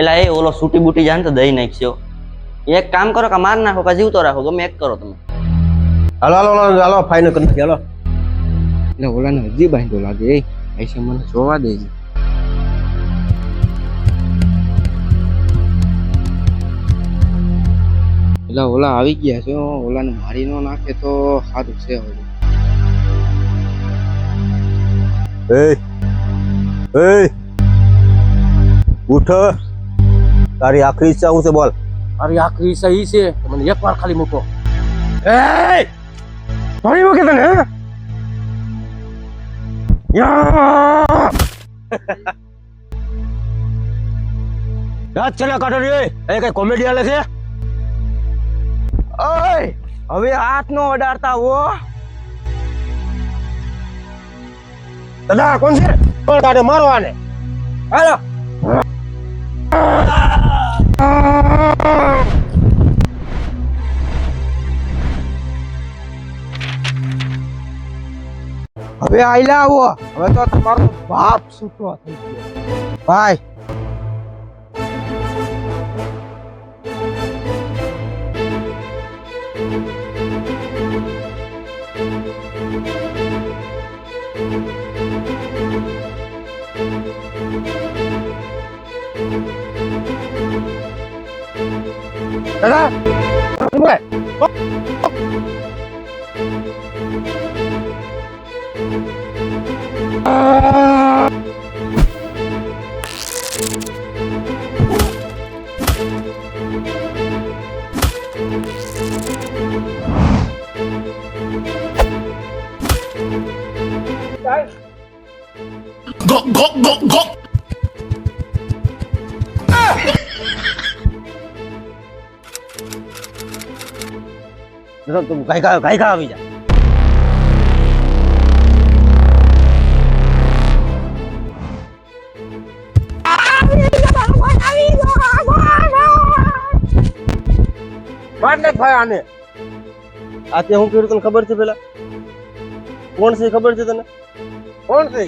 એટલે એ ઓલો સૂટી બૂટી જાન તો દઈ નાખશો. એક કામ કરો કે માર નાખો કે જીવતો રાખો, ગમે એક કરો તમે. હાલો હાલો હાલો હાલો ફાઈનલ કરી નાખીએ, હાલો. એટલે ઓલાને હજી બાંધો લાગે. એ પૈસે મને જોવા દેજે. એટલે ઓલા આવી ગયા છે. ઓલાને મારી ન નાખે તો સારું છે. ઉઠ, તારી આખરી ઈચ્છા શું છે બોલ? મારી આખરી ઈચ્છા ઈ છે કે મને એકવાર ખાલી મૂકો. એ પાણી મૂકે તને, હે? યા રાત ચલા કાઢો રે. એ કઈ કોમેડી હાલે છે? ઓય હવે હાથ નો અડાડતા હો. દાદા કોણ છે? કોણ કાઢે? મારો આને. હાલો. હવે આઈલા આવો. હવે તો તમારો બાપ છૂટો થઈ ગયો ભાઈ. દાદા તું ગાયકા આવી જા. મારને ભાઈ આને. આ તે હું કર્યું તને ખબર છે? પેલા કોણ છે ખબર છે તને? કોણ છે?